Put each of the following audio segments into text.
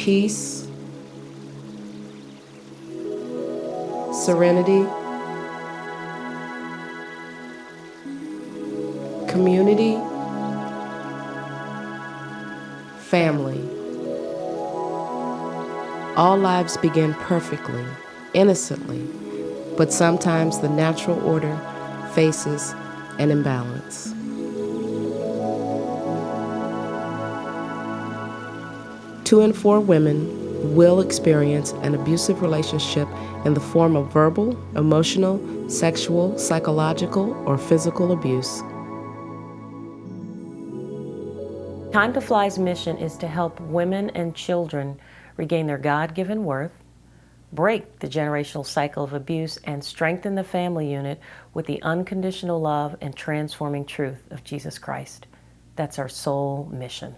peace, serenity, community, family. All lives begin perfectly, innocently, but sometimes the natural order faces an imbalance. Two in four women will experience an abusive relationship in the form of verbal, emotional, sexual, psychological, or physical abuse. Time to Fly's mission is to help women and children regain their God-given worth, break the generational cycle of abuse, and strengthen the family unit with the unconditional love and transforming truth of Jesus Christ. That's our sole mission.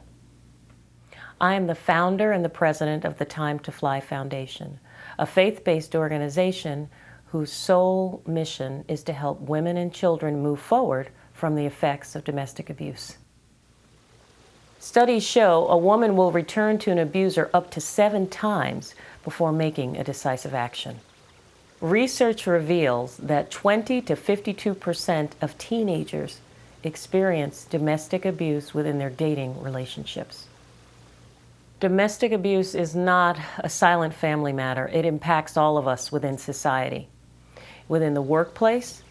I am the founder and the president of the Time to Fly Foundation, a faith-based organization whose sole mission is to help women and children move forward from the effects of domestic abuse. Studies show a woman will return to an abuser up to 7 times before making a decisive action. Research reveals that 20 to 52% of teenagers experience domestic abuse within their dating relationships. Domestic abuse is not a silent family matter. It impacts all of us within society, within the workplace,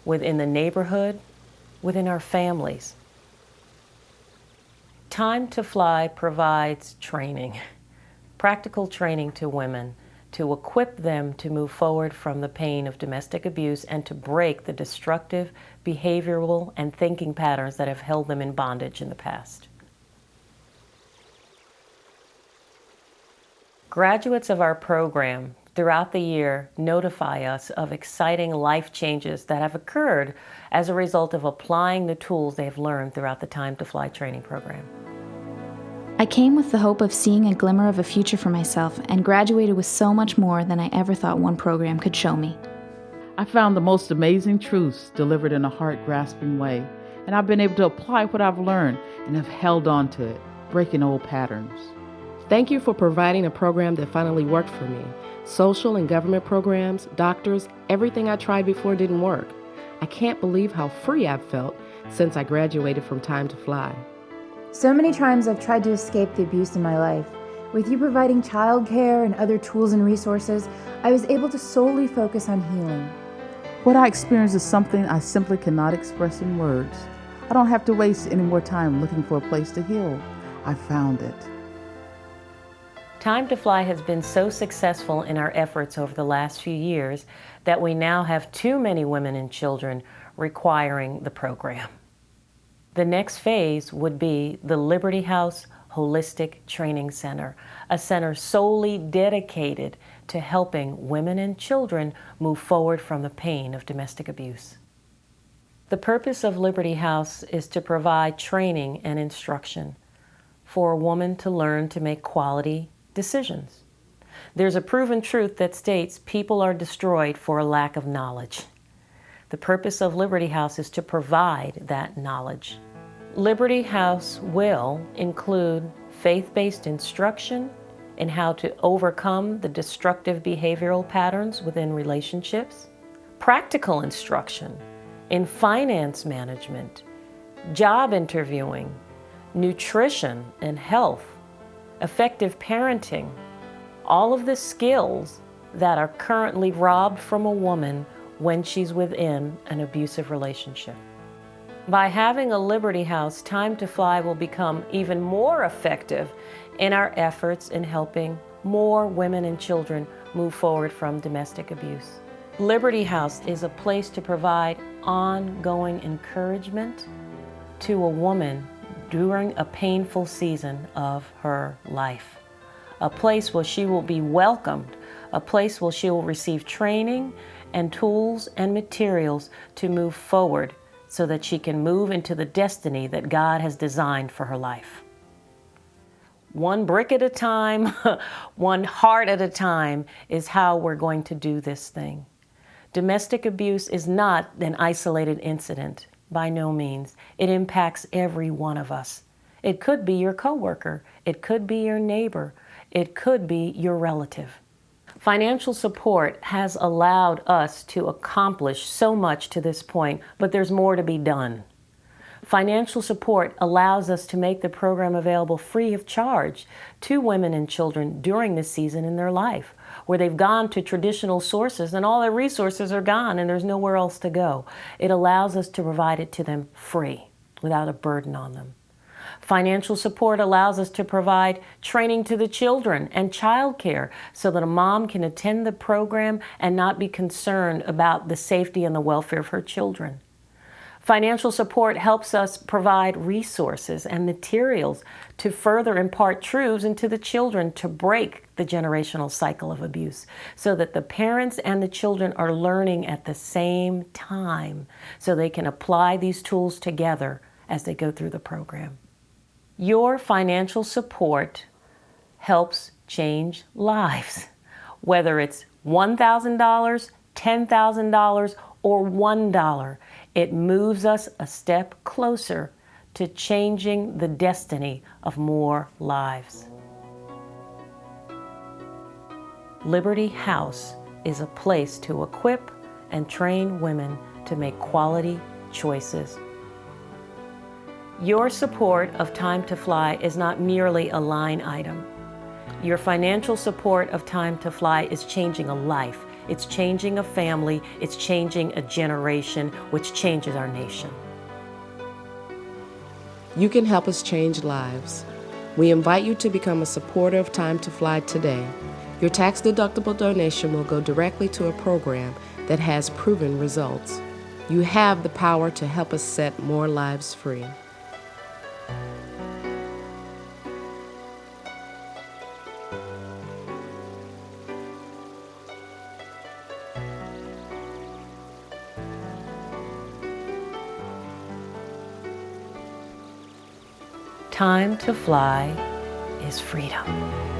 within the neighborhood, within our families. Time to Fly provides training, practical training to women to equip them to move forward from the pain of domestic abuse and to break the destructive behavioral and thinking patterns that have held them in bondage in the past. Graduates of our program throughout the year notify us of exciting life changes that have occurred as a result of applying the tools they have learned throughout the Time to Fly training program. I came with the hope of seeing a glimmer of a future for myself and graduated with so much more than I ever thought one program could show me. I found the most amazing truths delivered in a heart-grasping way, and I've been able to apply what I've learned and have held on to it, breaking old patterns. Thank you for providing a program that finally worked for me. Social and government programs, doctors, everything I tried before didn't work. I can't believe how free I've felt since I graduated from Time to Fly. So many times I've tried to escape the abuse in my life. With you providing childcare and other tools and resources, I was able to solely focus on healing. What I experienced is something I simply cannot express in words. I don't have to waste any more time looking for a place to heal. I found it. Time to Fly has been so successful in our efforts over the last few years that we now have too many women and children requiring the program. The next phase would be the Liberty House Holistic Training Center, a center solely dedicated to helping women and children move forward from the pain of domestic abuse. The purpose of Liberty House is to provide training and instruction for a woman to learn to make quality decisions. There's a proven truth that states people are destroyed for a lack of knowledge. The purpose of Liberty House is to provide that knowledge. Liberty House will include faith-based instruction in how to overcome the destructive behavioral patterns within relationships, practical instruction in finance management, job interviewing, nutrition and health, effective parenting, all of the skills that are currently robbed from a woman when she's within an abusive relationship. By having a Liberty House, Time to Fly will become even more effective in our efforts in helping more women and children move forward from domestic abuse. Liberty House is a place to provide ongoing encouragement to a woman during a painful season of her life. A place where she will be welcomed, a place where she will receive training and tools and materials to move forward so that she can move into the destiny that God has designed for her life. One brick at a time, one heart at a time is how we're going to do this thing. Domestic abuse is not an isolated incident, by no means. It impacts every one of us. It could be your coworker, it could be your neighbor, It could be your relative. Financial support has allowed us to accomplish so much to this point, but there's more to be done. Financial support allows us to make the program available free of charge to women and children during this season in their life, where they've gone to traditional sources and all their resources are gone and there's nowhere else to go. It allows us to provide it to them free, without a burden on them. Financial support allows us to provide training to the children and childcare so that a mom can attend the program and not be concerned about the safety and the welfare of her children. Financial support helps us provide resources and materials to further impart truths into the children to break the generational cycle of abuse so that the parents and the children are learning at the same time so they can apply these tools together as they go through the program. Your financial support helps change lives, whether it's $1,000, $10,000, or $1. It moves us a step closer to changing the destiny of more lives. Liberty House is a place to equip and train women to make quality choices. Your support of Time to Fly is not merely a line item. Your financial support of Time to Fly is changing a life. It's changing a family. It's changing a generation, which changes our nation. You can help us change lives. We invite you to become a supporter of Time to Fly today. Your tax-deductible donation will go directly to a program that has proven results. You have the power to help us set more lives free. Time to Fly is freedom.